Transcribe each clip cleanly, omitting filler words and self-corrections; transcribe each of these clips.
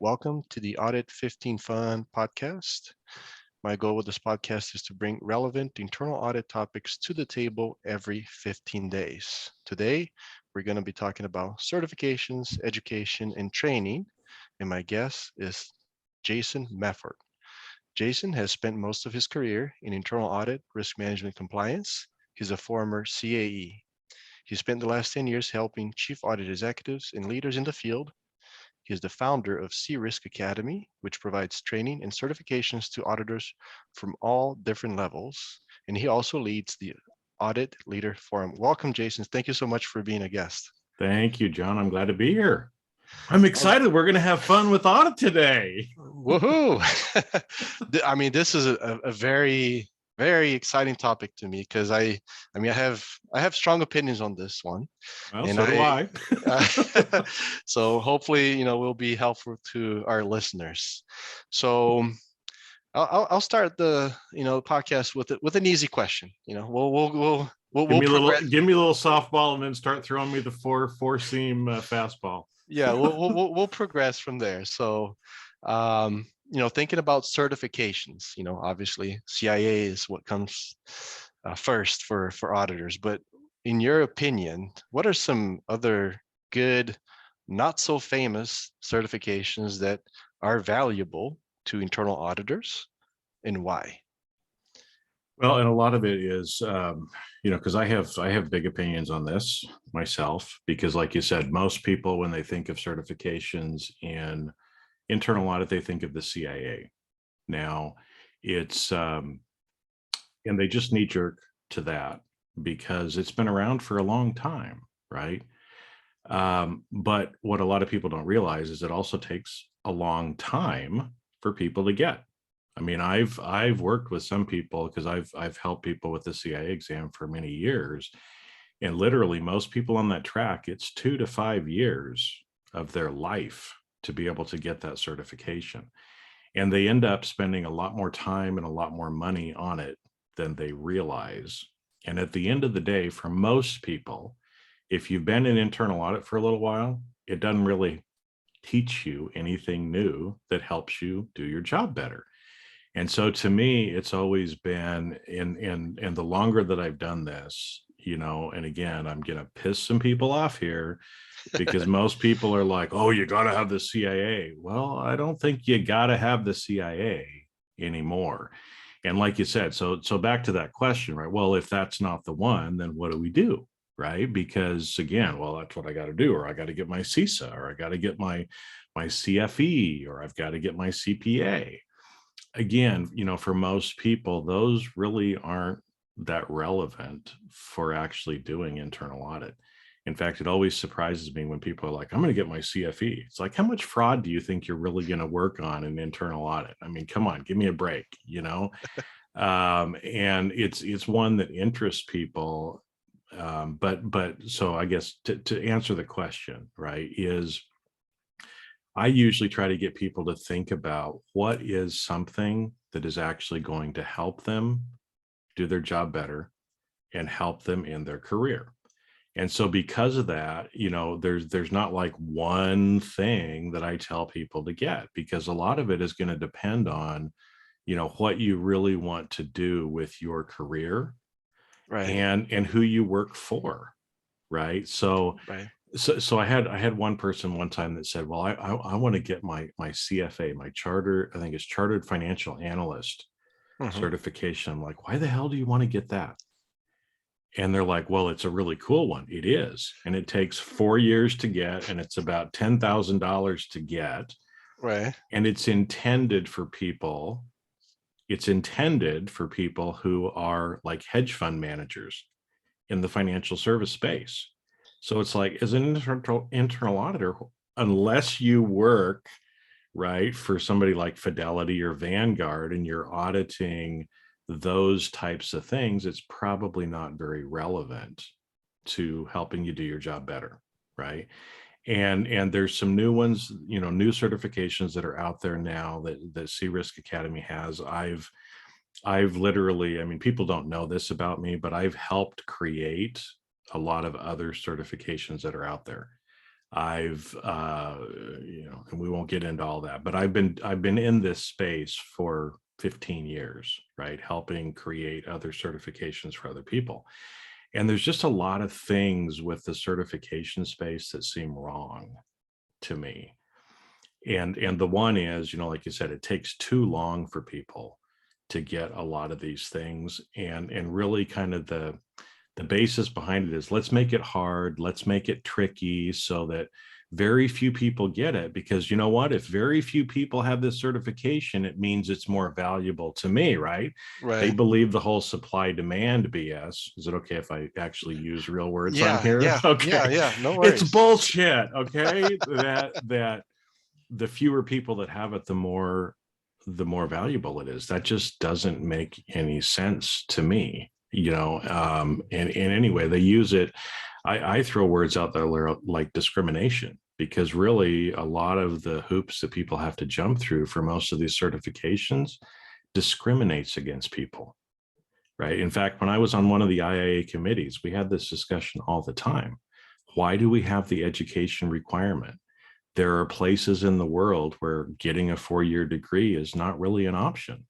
Welcome to the Audit 15 Fun podcast. My goal with this podcast is to bring relevant internal audit topics to the table every 15 days. Today, we're going to be talking about certifications, education, and training. And my guest is Jason Mefford. Jason has spent most of his career in internal audit, risk management compliance. He's a former CAE. He spent the last 10 years helping chief audit executives and leaders in the field. He is the founder of C-Risk Academy, which provides training and certifications to auditors from all different levels. And he also leads the Audit Leader Forum. Welcome, Jason. Thank you so much for being a guest. Thank you, John. I'm glad to be here. I'm Oh, excited. We're going to have fun with audit today. woohoo! I mean, this is a very, very exciting topic to me because I have strong opinions on this one, Well, and so do I. so hopefully, will be helpful to our listeners. So I'll start the podcast with an easy question. We'll progress. Give me a little softball, and then start throwing me the four seam fastball. Yeah, we'll progress from there. So, thinking about certifications, obviously CIA is what comes first for auditors. But in your opinion, what are some other good, not so famous certifications that are valuable to internal auditors, and why? Well, and a lot of it is, because I have big opinions on this myself, because like you said, most people, when they think of certifications in internal audit, they think of the CIA. Now it's, and they just knee jerk to that because it's been around for a long time, right? But what a lot of people don't realize is it also takes a long time for people to get. I mean, I've worked with some people because I've helped people with the CIA exam for many years, and literally most people on that track, it's 2 to 5 years of their life to be able to get that certification, and they end up spending a lot more time and a lot more money on it than they realize. And at the end of the day, for most people, if you've been in internal audit for a little while, it doesn't really teach you anything new that helps you do your job better. And so to me, it's always been in the longer that I've done this, and again, I'm going to piss some people off here because most people are like, oh, you got to have the CIA. Well, I don't think you got to have the CIA anymore. And like you said, so back to that question, right? Well, if that's not the one, then what do we do? Right? Because again, well, that's what I got to do, or I got to get my CISA, or I got to get my CFE, or I've got to get my CPA. Again, for most people, those really aren't that relevant for actually doing internal audit. In fact, it always surprises me when people are like, I'm going to get my CFE. It's like, how much fraud do you think you're really going to work on in internal audit? I mean, come on, give me a break, and it's one that interests people. But so I guess to answer the question, right, is I usually try to get people to think about what is something that is actually going to help them do their job better and help them in their career. And so because of that, there's not like one thing that I tell people to get, because a lot of it is going to depend on, what you really want to do with your career, Right. and who you work for. Right. So Right. So I had one person one time that said, well, I want to get my CFA, my I think it's Chartered Financial Analyst certification. I'm like, why the hell do you want to get that? And they're like, well, it's a really cool one. It is. And it takes 4 years to get, and it's about $10,000 to get. Right. And it's intended for people. It's intended for people who are like hedge fund managers in the financial service space. So it's like, as an internal auditor, unless you work, right, for somebody like Fidelity or Vanguard and you're auditing those types of things, it's probably not very relevant to helping you do your job better, right? And there's some new ones, new certifications that are out there now that the C-Risk Academy has. I've literally, I mean, people don't know this about me, but I've helped create a lot of other certifications that are out there. I've and we won't get into all that, but I've been in this space for 15 years, right? Helping create other certifications for other people. And there's just a lot of things with the certification space that seem wrong to me. And the one is, like you said, it takes too long for people to get a lot of these things. And really kind of the basis behind it is, let's make it hard, let's make it tricky so that very few people get it. Because you know what, if very few people have this certification, it means it's more valuable to me, right? They Right. believe the whole supply demand BS. Is it okay if I actually use real words on Yeah, here? yeah, yeah, Okay. yeah. No It's worries. bullshit. Okay. That the fewer people that have it, the more valuable it is. That just doesn't make any sense to me, and anyway, they use it. I throw words out there like discrimination, because really a lot of the hoops that people have to jump through for most of these certifications discriminates against people, right? In fact, when I was on one of the IIA committees, we had this discussion all the time. Why do we have the education requirement? There are places in the world where getting a 4-year degree is not really an option.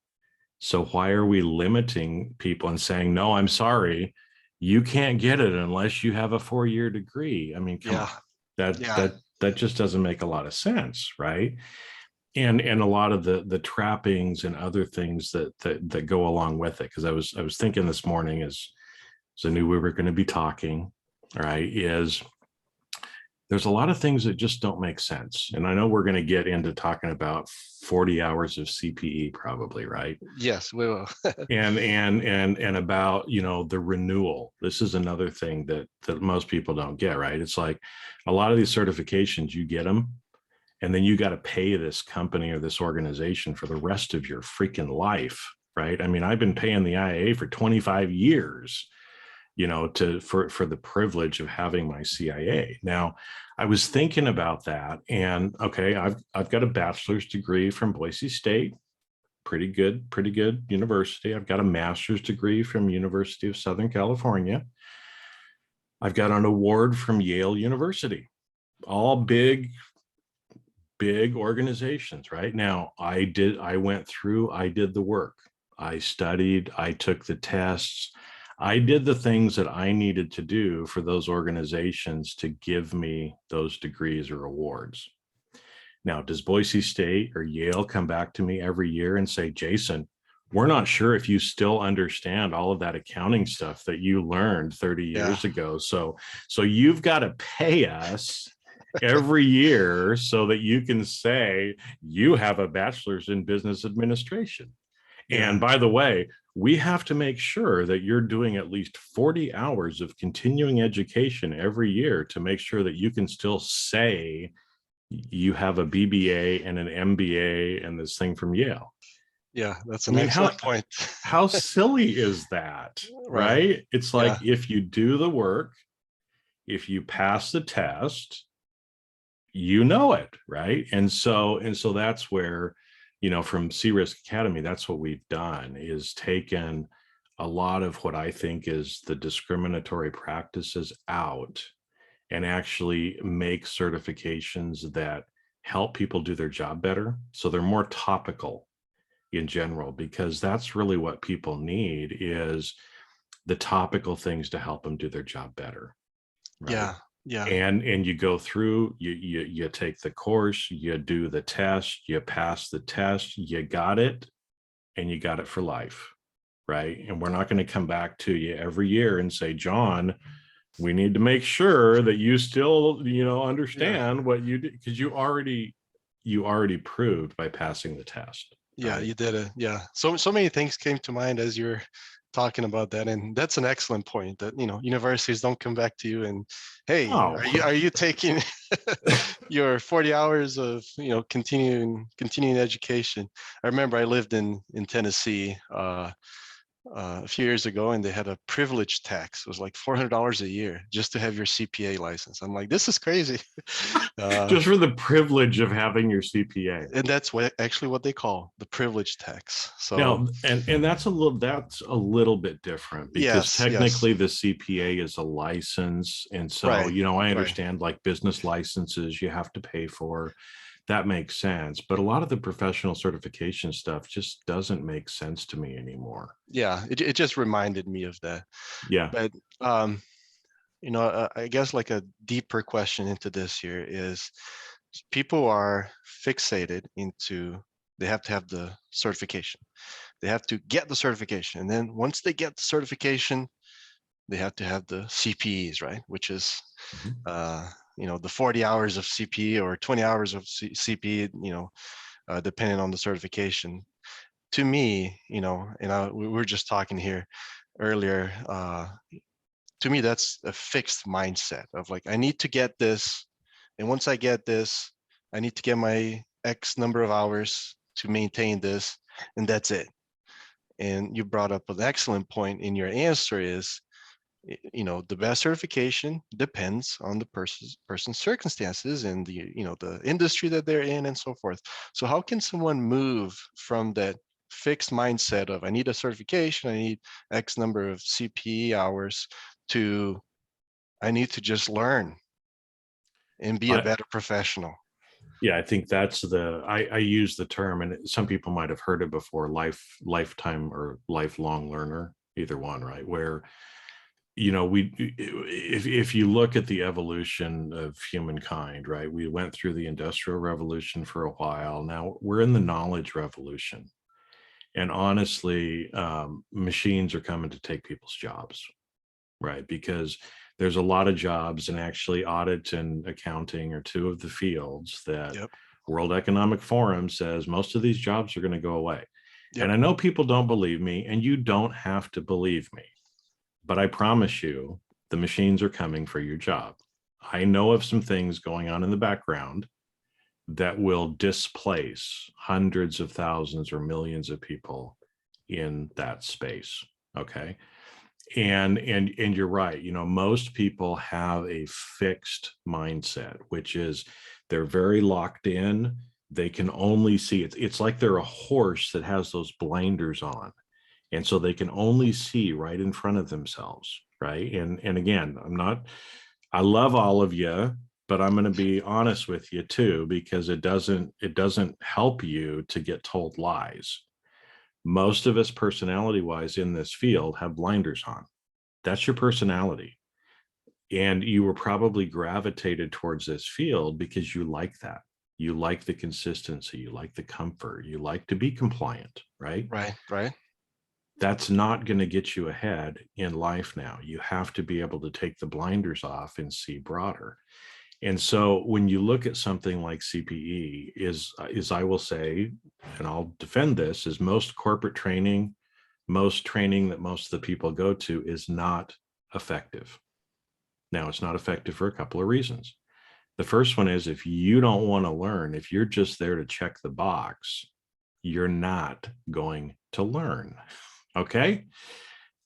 So why are we limiting people and saying, no, I'm sorry, you can't get it unless you have a 4-year degree? I mean, come Yeah, on. That yeah, that that just doesn't make a lot of sense, right? And a lot of the trappings and other things that go along with it. Because I was thinking this morning, as I knew we were going to be talking, right, is there's a lot of things that just don't make sense. And I know we're going to get into talking about 40 hours of CPE probably, right? yes, we will. And about, the renewal. This is another thing that most people don't get, right? It's like a lot of these certifications, you get them and then you got to pay this company or this organization for the rest of your freaking life, right? I mean, I've been paying the IAA for 25 years, for the privilege of having my CIA. Now, I was thinking about that, and okay, I've got a bachelor's degree from Boise State, pretty good university. I've got a master's degree from University of Southern California. I've got an award from Yale University. All big organizations, right? Now, I did the work. I studied, I took the tests, I did the things that I needed to do for those organizations to give me those degrees or awards. Now, does Boise State or Yale come back to me every year and say, Jason, we're not sure if you still understand all of that accounting stuff that you learned 30 Yeah, years ago. So you've got to pay us every year so that you can say you have a bachelor's in business administration. yeah, And by the way, we have to make sure that you're doing at least 40 hours of continuing education every year to make sure that you can still say you have a BBA and an MBA and this thing from Yale. yeah. That's I an mean, excellent point. how silly is that, Right. right? It's Yeah, like, if you do the work, if you pass the test, you know it, right? And so that's where, from C-Risk Academy, that's what we've done, is taken a lot of what I think is the discriminatory practices out and actually make certifications that help people do their job better. So they're more topical in general, because that's really what people need, is the topical things to help them do their job better, right? yeah, yeah, And you go through, you take the course, you do the test, you pass the test, you got it, and you got it for life, right? And we're not going to come back to you every year and say, John, we need to make sure that you still, yeah, understand what you did, because you already proved by passing the test, yeah. right? You did it. Yeah. So many things came to mind as you're talking about that, and that's an excellent point. That universities don't come back to you and, hey, Oh, are you taking your 40 hours of continuing education? I remember I lived in Tennessee. A few years ago, and they had a privilege tax. It was like $400 a year just to have your CPA license. I'm like, this is crazy. Uh, Just for the privilege of having your CPA. and that's what they call the privilege tax. So Now, and that's a little bit different because yes, yes, technically the CPA is a license. And so, right, I right. understand like business licenses you have to pay for. That makes sense. But a lot of the professional certification stuff just doesn't make sense to me anymore. Yeah, it just reminded me of that. Yeah. But I guess like a deeper question into this here is people are fixated into they have to have the certification. They have to get the certification. And then once they get the certification, they have to have the CPEs, right? Which is, Mhm. the 40 hours of CPE or 20 hours of CPE, depending on the certification. To me, we were just talking here earlier. To me, that's a fixed mindset of like, I need to get this. And once I get this, I need to get my X number of hours to maintain this. And that's it. And you brought up an excellent point in your answer is, the best certification depends on the person's circumstances and the industry that they're in and so forth. So how can someone move from that fixed mindset of I need a certification, I need X number of CPE hours, to I need to just learn and be a I, better professional? yeah, I think that's I use the term, and some people might have heard it before, lifetime or lifelong learner, either one, right? Where, if you look at the evolution of humankind, right, we went through the industrial revolution for a while. Now we're in the knowledge revolution. And honestly, machines are coming to take people's jobs, right? Because there's a lot of jobs, and actually audit and accounting are two of the fields that Yep. World Economic Forum says most of these jobs are going to go away. And Yep. I know people don't believe me, and you don't have to believe me, but I promise you, the machines are coming for your job. I know of some things going on in the background that will displace hundreds of thousands or millions of people in that space. Okay. And you're right. Most people have a fixed mindset, which is they're very locked in. They can only see it. It's like they're a horse that has those blinders on. And so they can only see right in front of themselves. Right. And again, I love all of you, but I'm going to be honest with you too, because it doesn't help you to get told lies. Most of us personality wise in this field have blinders on. That's your personality. And you were probably gravitated towards this field because you like that. You like the consistency, you like the comfort, you like to be compliant, right? Right. Right. That's not going to get you ahead in life now. You have to be able to take the blinders off and see broader. And so when you look at something like CPE, is I will say, and I'll defend this, is most corporate training, most training that most of the people go to is not effective. Now, it's not effective for a couple of reasons. The first one is if you don't want to learn, if you're just there to check the box, you're not going to learn. Okay.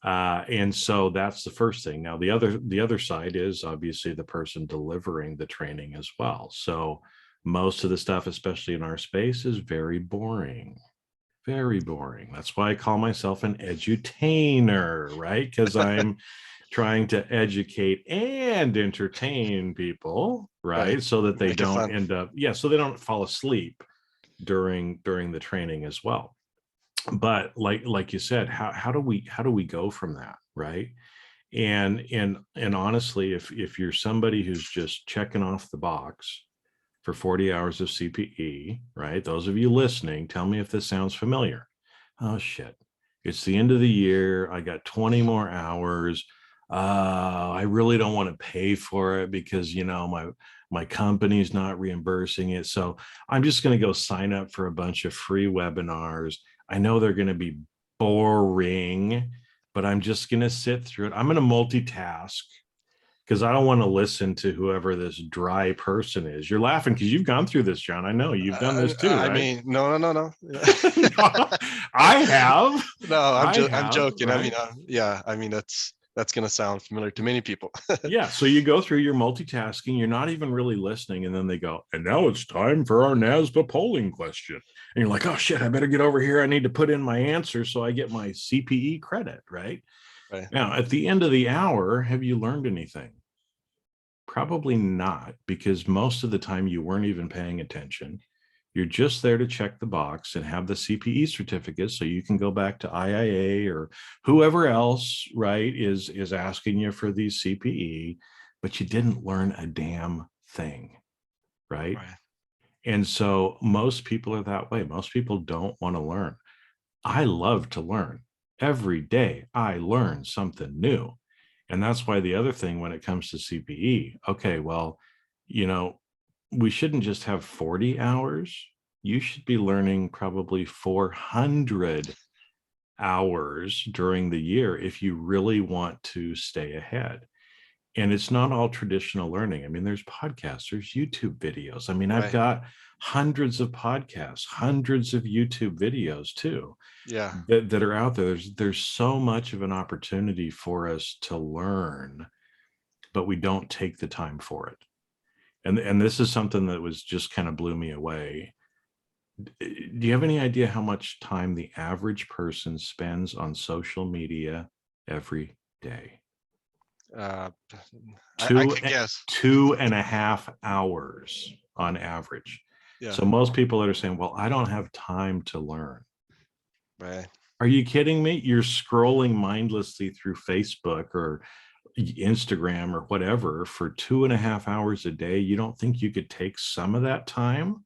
And so that's the first thing. Now, the other side is obviously the person delivering the training as well. So most of the stuff, especially in our space, is very boring. Very boring. That's why I call myself an edutainer, right? Because I'm trying to educate and entertain people, Right. right? So that they Make it don't fun. end up, yeah, so they don't fall asleep during the training as well. But like you said, how do we go from that, right? And honestly, if you're somebody who's just checking off the box for 40 hours of CPE, right? Those of you listening, tell me if this sounds familiar. Oh shit. It's the end of the year. I got 20 more hours. I really don't want to pay for it because my company's not reimbursing it. So I'm just going to go sign up for a bunch of free webinars. I know they're going to be boring, but I'm just going to sit through it. I'm going to multitask because I don't want to listen to whoever this dry person is. You're laughing because you've gone through this, John. I know you've done this too, I right? mean, no, no, no, no. No, I have. No, I I'm have, joking. I mean, right? yeah, I mean, that's. That's going to sound familiar to many people. Yeah. So you go through your multitasking, you're not even really listening. And then they go, and now it's time for our NASBA polling question. And you're like, oh shit, I better get over here. I need to put in my answer so I get my CPE credit. Right. Right. Now, at the end of the hour, have you learned anything? Probably not, because most of the time you weren't even paying attention. You're just there to check the box and have the CPE certificate so you can go back to IIA or whoever else, right, is asking you for these CPE, but you didn't learn a damn thing, right? Right. And so most people are that way. Most people don't want to learn. I love to learn. Every day I learn something new. And that's why the other thing when it comes to CPE, okay, well, you know, we shouldn't just have 40 hours. You should be learning probably 400 hours during the year if you really want to stay ahead. And it's not all traditional learning. I mean, there's podcasts, there's YouTube videos. I mean, I've Right. got hundreds of podcasts, hundreds of YouTube videos too Yeah. that are out there. There's so much of an opportunity for us to learn, but we don't take the time for it. And this is something that was just kind of blew me away. Do you have any idea how much time the average person spends on social media every day? Uh, I Two, could guess. 2.5 hours on average. Yeah. So most people that are saying, well, I don't have time to learn. Right. Are you kidding me? You're scrolling mindlessly through Facebook or Instagram or whatever for 2.5 hours a day. You don't think you could take some of that time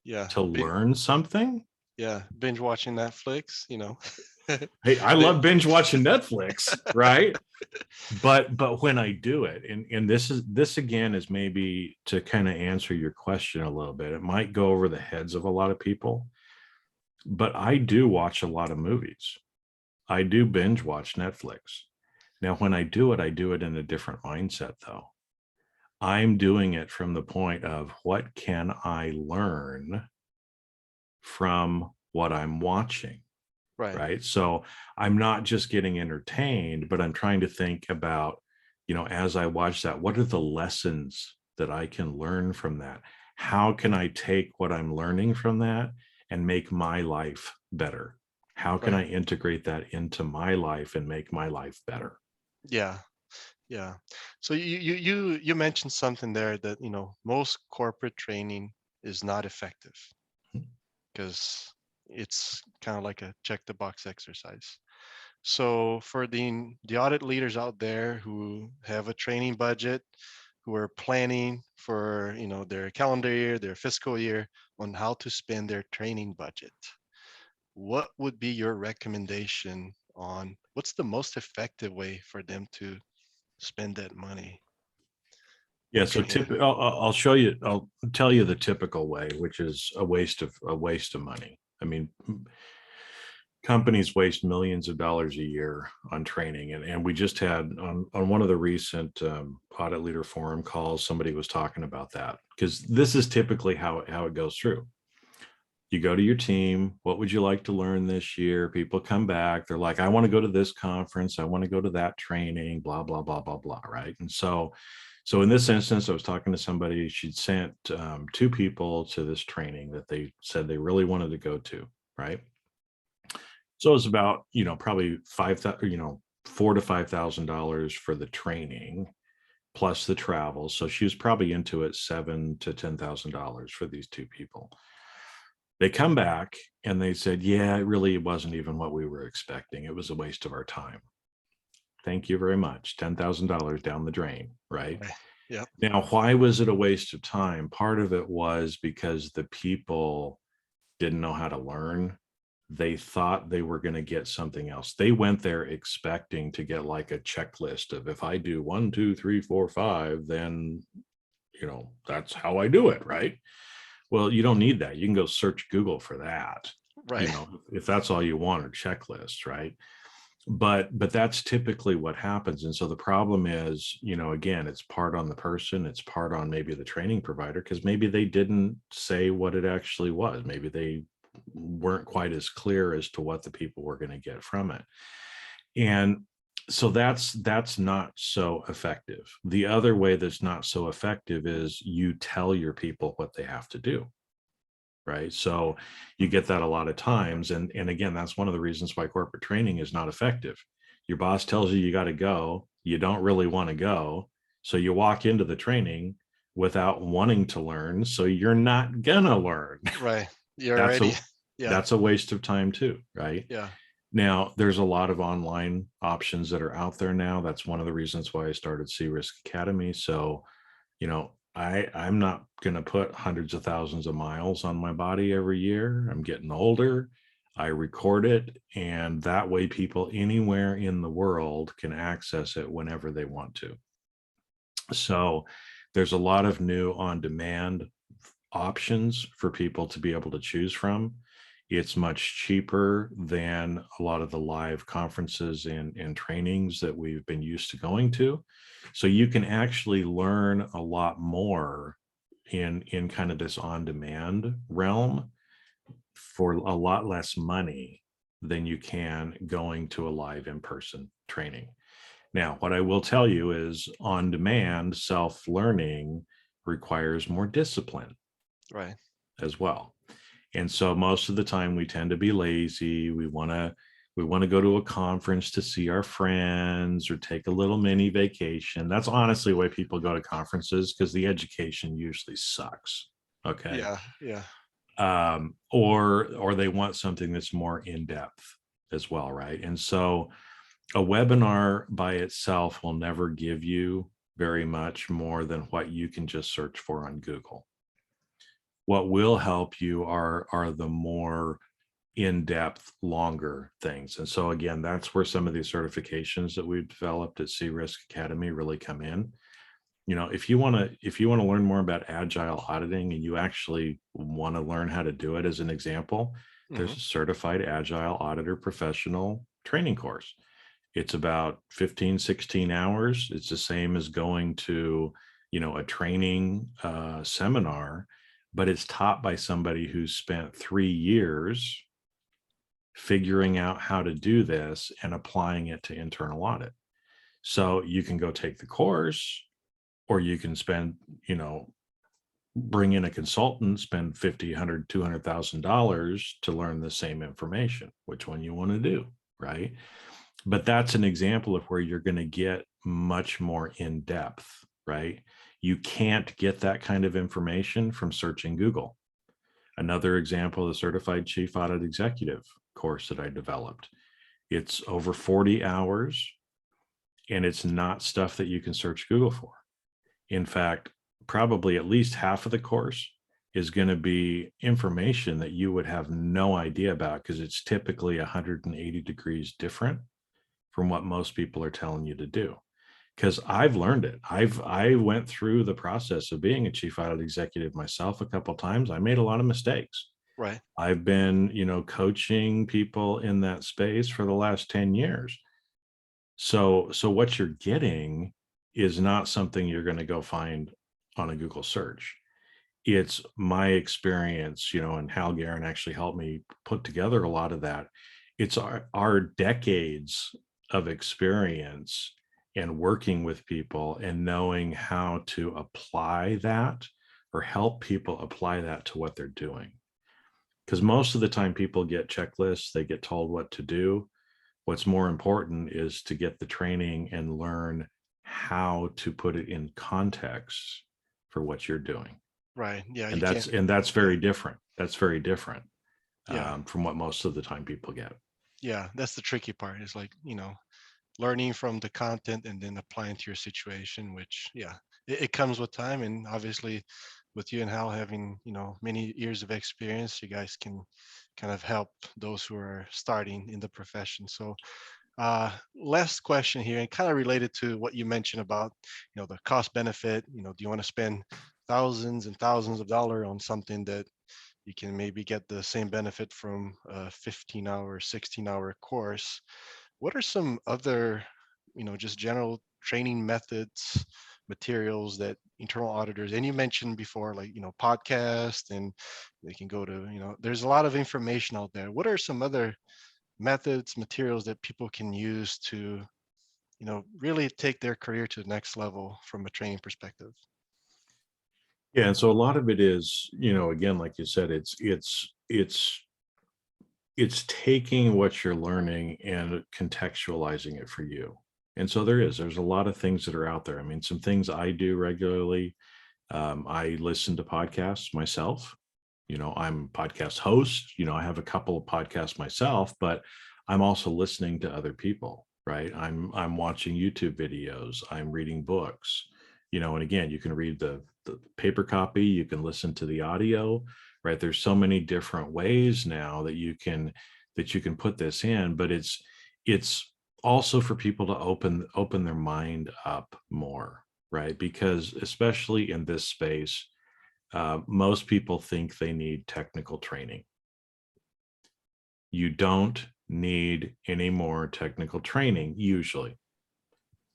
Yeah. to learn something? Yeah. Binge watching Netflix, Hey, I They- love binge watching Netflix, right? But when I do it, and this again is maybe to kind of answer your question a little bit. It might go over the heads of a lot of people, but I do watch a lot of movies. I do binge watch Netflix. Now, when I do it in a different mindset, though. I'm doing it from the point of what can I learn from what I'm watching, right. right? So I'm not just getting entertained, but I'm trying to think about, as I watch that, what are the lessons that I can learn from that? How can I take what I'm learning from that and make my life better? How can Right. I integrate that into my life and make my life better? Yeah. Yeah. So you mentioned something there that, most corporate training is not effective because it's kind of like a check the box exercise. So for the audit leaders out there who have a training budget, who are planning for, their calendar year, their fiscal year on how to spend their training budget, what would be your recommendation on what's the most effective way for them to spend that money Yeah, on so training? I'll show you. I'll tell you the typical way, which is a waste of money. I mean, companies waste millions of dollars a year on training, and we just had on one of the recent audit leader forum calls, somebody was talking about that because this is typically how it goes through. You go to your team. What would you like to learn this year? People come back. They're like, I want to go to this conference. I want to go to that training, blah, blah, blah, blah, blah. Right. And so in this instance, I was talking to somebody, she'd sent two people to this training that they said they really wanted to go to. Right. So it was about, probably $4,000 to $5,000 for the training plus the travel. So she was probably into it $7,000 to $10,000 for these two people. They come back and they said, yeah, it really wasn't even what we were expecting. It was a waste of our time. Thank you very much. $10,000 down the drain, right? Right. Yep. Now, why was it a waste of time? Part of it was because the people didn't know how to learn. They thought they were going to get something else. They went there expecting to get like a checklist of if I do 1, 2, 3, 4, 5, then, that's how I do it, right? Well, you don't need that. You can go search Google for that, Right. if that's all you want, or checklists, right? But that's typically what happens. And so the problem is, again, it's part on the person, it's part on maybe the training provider, because maybe they didn't say what it actually was. Maybe they weren't quite as clear as to what the people were going to get from it. And So that's not so effective. The other way that's not so effective is you tell your people what they have to do, right? So you get that a lot of times, and again, that's one of the reasons why corporate training is not effective. Your boss tells you got to go, you don't really want to go, so you walk into the training without wanting to learn, so you're not gonna learn. Right. You're That's already, a yeah, that's a waste of time too, right? yeah, Now, there's a lot of online options that are out there now. That's one of the reasons why I started Sea Risk Academy. So, I'm not going to put hundreds of thousands of miles on my body every year. I'm getting older. I record it, and that way people anywhere in the world can access it whenever they want to. So, there's a lot of new on demand options for people to be able to choose from. It's much cheaper than a lot of the live conferences and trainings that we've been used to going to. So you can actually learn a lot more in kind of this on-demand realm for a lot less money than you can going to a live in-person training. Now, what I will tell you is on-demand self-learning requires more discipline right. as well. And so most of the time we tend to be lazy. We want to go to a conference to see our friends or take a little mini vacation. That's honestly why people go to conferences, because the education usually sucks. Okay. Yeah, yeah, Or they want something that's more in depth as well, right? And so a webinar by itself will never give you very much more than what you can just search for on Google. What will help you are the more in-depth, longer things. And so again, that's where some of these certifications that we've developed at Sea Risk Academy really come in. If you want to learn more about agile auditing and you actually want to learn how to do it, as an example, hmm, there's a certified agile auditor professional training course. It's about 15, 16 hours. It's the same as going to, a training seminar, but it's taught by somebody who's spent 3 years figuring out how to do this and applying it to internal audit. So you can go take the course, or you can spend, bring in a consultant, spend 50, 100, $200,000 to learn the same information. Which one you want to do, right? But that's an example of where you're going to get much more in depth, right? You can't get that kind of information from searching Google. Another example, the Certified Chief Audit Executive course that I developed. It's over 40 hours, and it's not stuff that you can search Google for. In fact, probably at least half of the course is going to be information that you would have no idea about, because it's typically 180 degrees different from what most people are telling you to do. Because I've learned it. I went through the process of being a chief audit executive myself a couple of times. I made a lot of mistakes. right, I've been, coaching people in that space for the last 10 years. So what you're getting is not something you're going to go find on a Google search. It's my experience, and Hal Garin actually helped me put together a lot of that. It's our decades of experience and working with people and knowing how to apply that, or help people apply that to what they're doing. Because most of the time people get checklists, they get told what to do. What's more important is to get the training and learn how to put it in context for what you're doing. right. Yeah, And you that's can't. and that's Yeah, very different. That's very different yeah, from what most of the time people get. yeah. That's the tricky part. Is like, learning from the content and then applying to your situation, which, yeah, it comes with time. And obviously, with you and Hal having, many years of experience, you guys can kind of help those who are starting in the profession. So, last question here, and kind of related to what you mentioned about, the cost benefit. Do you want to spend thousands and thousands of dollars on something that you can maybe get the same benefit from a 15-hour, 16-hour course? What are some other, just general training methods, materials that internal auditors, and you mentioned before, like, podcast, and they can go to, there's a lot of information out there. What are some other methods, materials that people can use to really take their career to the next level from a training perspective. Yeah, and so a lot of it is, again, like you said, it's taking what you're learning and contextualizing it for you. And so there's a lot of things that are out there. I mean, some things I do regularly. I listen to podcasts myself. I'm a podcast host. I have a couple of podcasts myself, but I'm also listening to other people, right? I'm watching YouTube videos. I'm reading books. And again, you can read the paper copy, you can listen to the audio, right? There's so many different ways now that you can put this in, but it's also for people to open their mind up more, right? Because especially in this space, most people think they need technical training. You don't need any more technical training usually.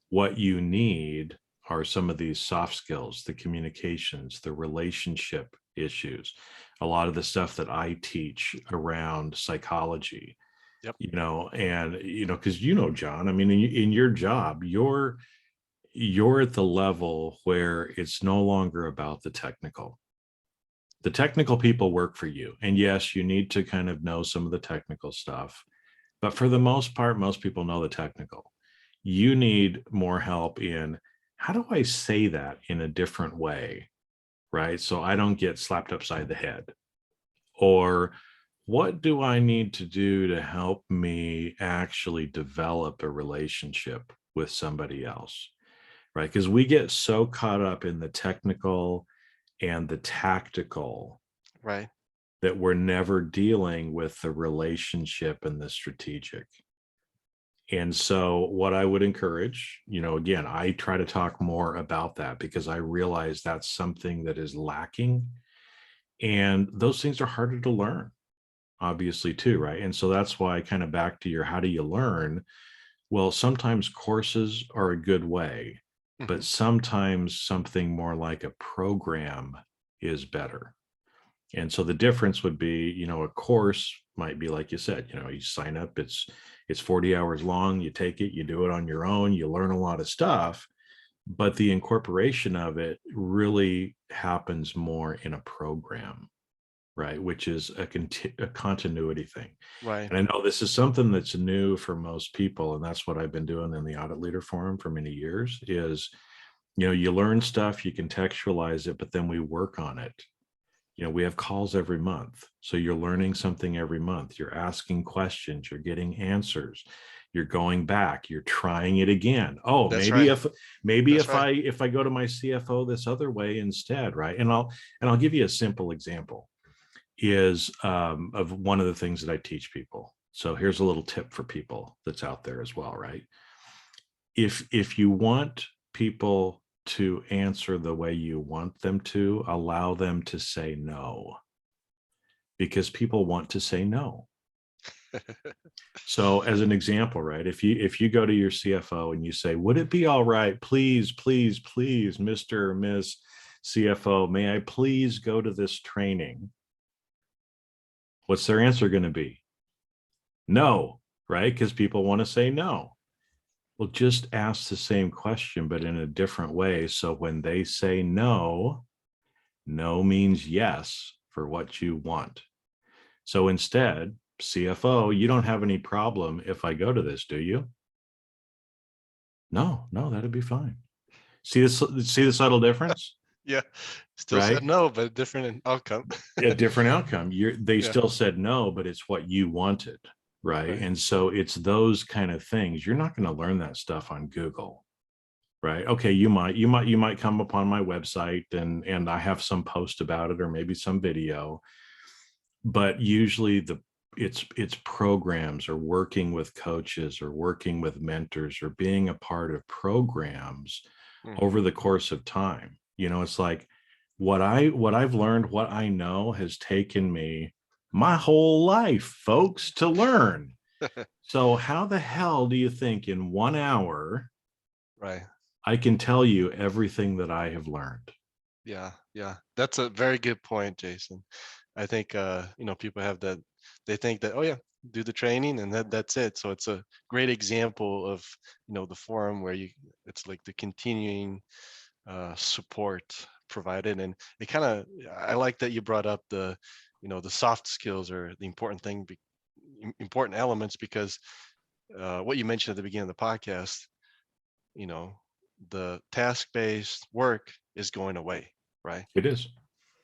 What you need are some of these soft skills, the communications, the relationship issues, a lot of the stuff that I teach around psychology, Yep. and because John, I mean, in your job, you're at the level where it's no longer about the technical. The technical people work for you, and yes, you need to kind of know some of the technical stuff, but for the most part, most people know the technical. You need more help in, how do I say that in a different way, right? So I don't get slapped upside the head. Or what do I need to do to help me actually develop a relationship with somebody else, right? Because we get so caught up in the technical and the tactical Right. that we're never dealing with the relationship and the strategic. And so, what I would encourage, again, I try to talk more about that because I realize that's something that is lacking. And those things are harder to learn, obviously, too, right? And so that's why, kind of back to your how do you learn? Well, sometimes courses are a good way, Hmm. but sometimes something more like a program is better. And so the difference would be, a course might be like you said, you sign up, it's 40 hours long, you take it, you do it on your own, you learn a lot of stuff, but the incorporation of it really happens more in a program, right? Which is a continuity thing. Right. And I know this is something that's new for most people, and that's what I've been doing in the Audit Leader Forum for many years is, you learn stuff, you contextualize it, but then we work on it. We have calls every month. So you're learning something every month. You're asking questions, you're getting answers, you're going back, you're trying it again. Oh, That's maybe right. if maybe That's if right. I if I go to my CFO this other way instead, right? And I'll give you a simple example is of one of the things that I teach people. So here's a little tip for people that's out there as well, right? If you want people to answer the way you want them to, allow them to say no, because people want to say no. So as an example, right, if you go to your CFO and you say, would it be all right, please, please, please, Mr. or Ms. CFO, may I please go to this training? What's their answer going to be? No, right? Because people want to say no. Well, just ask the same question, but in a different way. So when they say no, no means yes for what you want. So instead, CFO, you don't have any problem if I go to this, do you? No, no, that'd be fine. See the subtle difference, Yeah. Still said right? no, but different outcome. A different outcome. They Yeah. still said no, but it's what you wanted, right? Right. And so it's those kind of things. You're not going to learn that stuff on Google, right? Okay, you might come upon my website and I have some post about it or maybe some video, but usually it's programs or working with coaches or working with mentors or being a part of programs Hmm. over the course of time. It's like what I've learned, what I know has taken me my whole life, folks, to learn. So how the hell do you think in 1 hour Right. I can tell you everything that I have learned? Yeah. Yeah. That's a very good point, Jason. I think people have that, they think that, oh yeah, do the training, and that's it. So it's a great example of, the forum where it's like the continuing support provided. And it kind of, I like that you brought up the soft skills, or the important thing, important elements, because what you mentioned at the beginning of the podcast, you know, the task-based work is going away, right? It is.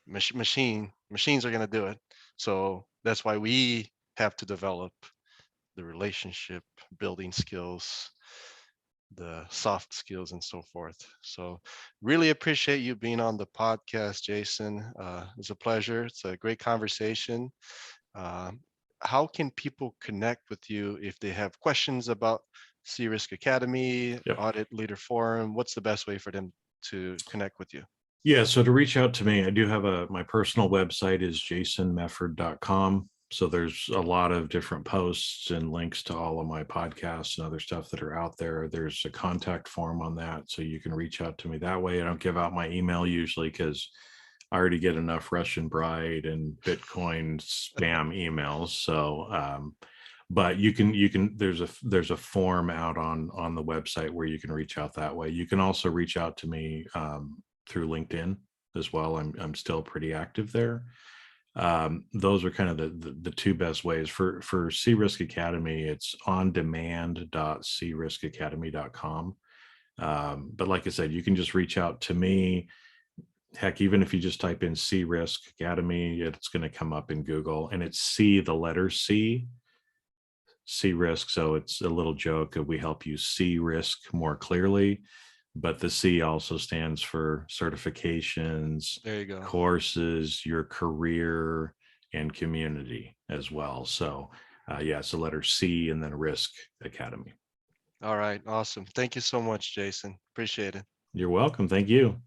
Machines are going to do it. So that's why we have to develop the relationship building skills, the soft skills, and so forth. So really appreciate you being on the podcast, Jason. It's a pleasure. It's a great conversation. Um, how can people connect with you if they have questions about Sea Risk Academy, Yep. Audit Leader Forum? What's the best way for them to connect with you? Yeah, so to reach out to me, I do have my personal website is jasonmefford.com. So there's a lot of different posts and links to all of my podcasts and other stuff that are out there. There's a contact form on that, so you can reach out to me that way. I don't give out my email usually because I already get enough Russian Bride and Bitcoin spam emails. So, but there's a form out on the website where you can reach out that way. You can also reach out to me through LinkedIn as well. I'm still pretty active there. Those are kind of the two best ways for Sea Risk Academy. It's ondemand.seariskacademy.com. But like I said, you can just reach out to me. Heck, even if you just type in Sea Risk Academy, it's going to come up in Google, and it's C, the letter C, Sea Risk. So it's a little joke that we help you see risk more clearly. But the C also stands for certifications, There you go. courses, your career, and community as well. So yeah, it's the letter C and then Risk Academy. All right. Awesome. Thank you so much, Jason. Appreciate it. You're welcome. Thank you.